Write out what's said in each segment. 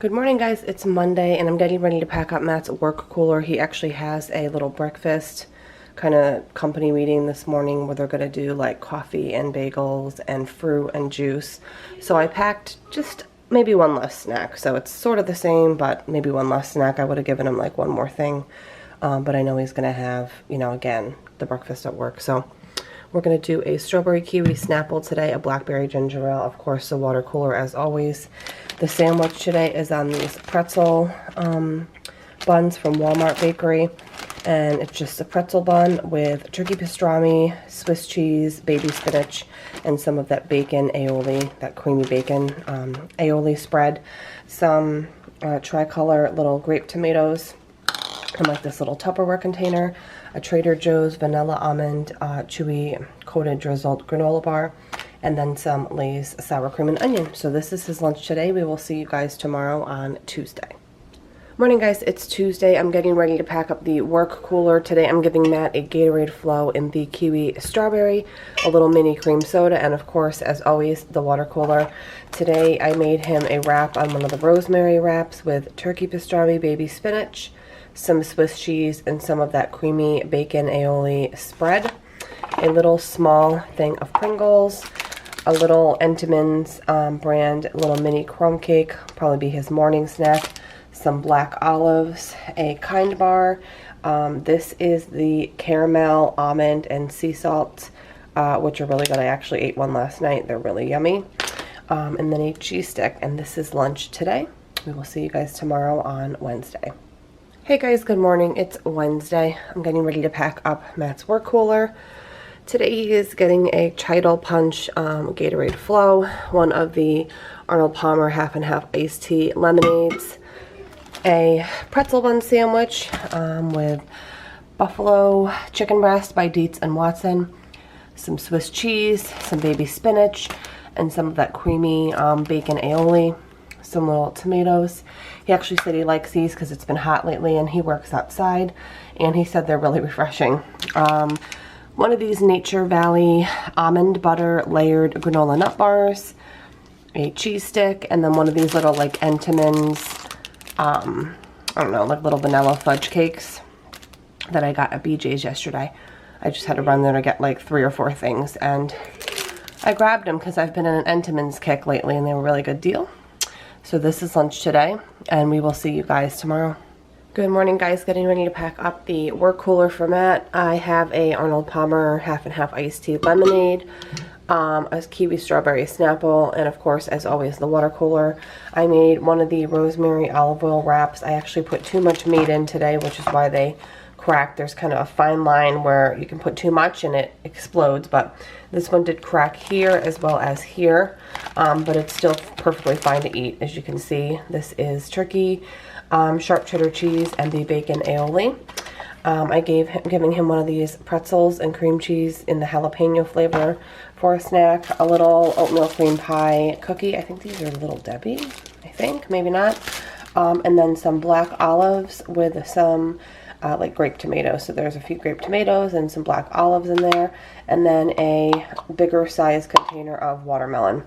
Good morning, guys. It's Monday and I'm getting ready to pack up Matt's work cooler. He actually has a little breakfast kind of company meeting this morning where they're going to do like coffee and bagels and fruit and juice. So I packed just maybe one less snack. So it's sort of the same, but maybe one less snack. I would have given him like one more thing. But I know he's going to have, you know, again, the breakfast at work. So we're going to do a strawberry kiwi Snapple today, a blackberry ginger ale, of course, the water cooler as always. The sandwich today is on these pretzel buns from Walmart Bakery, and it's just a pretzel bun with turkey pastrami, Swiss cheese, baby spinach, and some of that bacon aioli, that creamy bacon aioli spread. Some tricolor little grape tomatoes in like this little Tupperware container, a Trader Joe's vanilla almond chewy coated drizzled granola bar, and then some Lay's sour cream and onion. So this is his lunch today. We will see you guys tomorrow on Tuesday. Morning, guys. It's Tuesday. I'm getting ready to pack up the work cooler. Today I'm giving Matt a Gatorade Flow in the kiwi strawberry, a little mini cream soda, and of course, as always, the water cooler. Today I made him a wrap on one of the rosemary wraps with turkey pastrami, baby spinach, some Swiss cheese, and some of that creamy bacon aioli spread. A little small thing of Pringles, a little Entenmann's brand little mini crumb cake, probably be his morning snack, some black olives, a Kind bar. This is the caramel, almond, and sea salt, which are really good. I actually ate one last night. They're really yummy. And then a cheese stick, and this is lunch today. We will see you guys tomorrow on Wednesday. Hey guys, good morning. It's Wednesday. I'm getting ready to pack up Matt's work cooler. Today he is getting a Cheetle Punch Gatorade Flow, one of the Arnold Palmer half and half iced tea lemonades, a pretzel bun sandwich with buffalo chicken breast by Dietz and Watson, some Swiss cheese, some baby spinach, and some of that creamy bacon aioli, some little tomatoes. He actually said he likes these because it's been hot lately and he works outside, and he said they're really refreshing. One of these Nature Valley almond butter layered granola nut bars, a cheese stick, and then one of these little like Entenmann's, I don't know, like little vanilla fudge cakes that I got at BJ's yesterday. I just had to run there to get like 3 or 4 things, and I grabbed them because I've been in an Entenmann's kick lately and they were a really good deal. So this is lunch today, and we will see you guys tomorrow. Good morning, guys. Getting ready to pack up the work cooler for Matt. I have a Arnold Palmer half and half iced tea lemonade, a kiwi strawberry Snapple, and of course, as always, the water cooler. I made one of the rosemary olive oil wraps. I actually put too much meat in today, which is why they cracked. There's kind of a fine line where you can put too much and it explodes, but this one did crack here as well as here, but it's still perfectly fine to eat. As you can see, this is turkey, sharp cheddar cheese, and the bacon aioli. Giving him one of these pretzels and cream cheese in the jalapeno flavor for a snack. A little oatmeal cream pie cookie. I think these are Little Debbie. I think, maybe not. And then some black olives with some like grape tomatoes. So there's a few grape tomatoes and some black olives in there. And then a bigger size container of watermelon.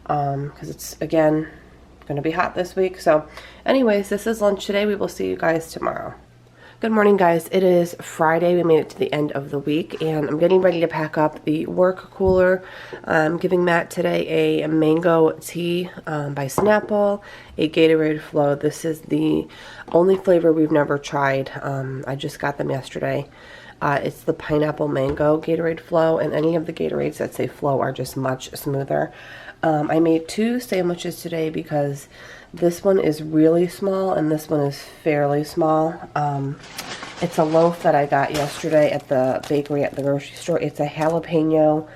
Because it's, again, going to be hot this week. So anyways, this is lunch today. We will see you guys tomorrow. Good morning, guys. It is Friday. We made it to the end of the week, and I'm getting ready to pack up the work cooler. I'm giving Matt today a mango tea by Snapple, a Gatorade Flow. This is the only flavor we've never tried. I just got them yesterday. It's the pineapple mango Gatorade Flow, and any of the Gatorades that say Flow are just much smoother. I made 2 sandwiches today because this one is really small and this one is fairly small. It's a loaf that I got yesterday at the bakery at the grocery store. It's a jalapeno,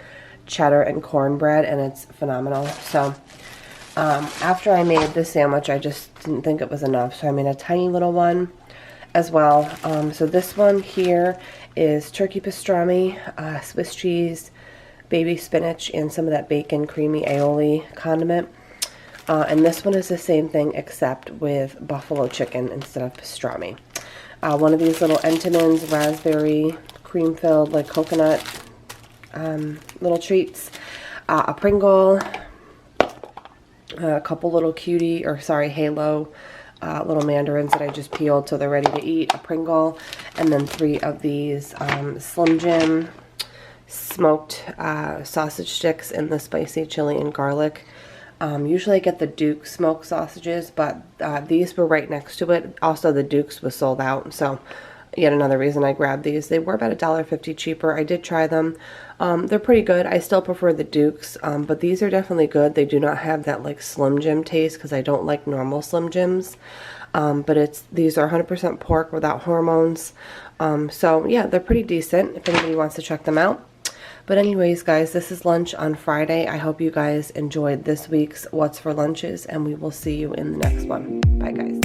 cheddar, and cornbread, and it's phenomenal. So after I made this sandwich, I just didn't think it was enough, so I made a tiny little one as well. So this one here is turkey pastrami, Swiss cheese, baby spinach, and some of that bacon creamy aioli condiment. And this one is the same thing except with buffalo chicken instead of pastrami. One of these little Entenmann's raspberry cream filled like coconut little treats. A Pringle, a couple little cutie, or sorry, Halo little mandarins that I just peeled so they're ready to eat, a Pringle, and then 3 of these Slim Jim smoked sausage sticks in the spicy chili and garlic. Usually I get the Duke smoked sausages, but these were right next to it. Also, the Duke's was sold out, so yet another reason I grabbed these. They were about $1.50 cheaper. I did try them. They're pretty good. I still prefer the Dukes, but these are definitely good. They do not have that like Slim Jim taste because I don't like normal Slim Jims. But these are 100% pork without hormones. So yeah, they're pretty decent if anybody wants to check them out. But anyways, guys, this is lunch on Friday. I hope you guys enjoyed this week's What's for Lunches, and we will see you in the next one. Bye, guys.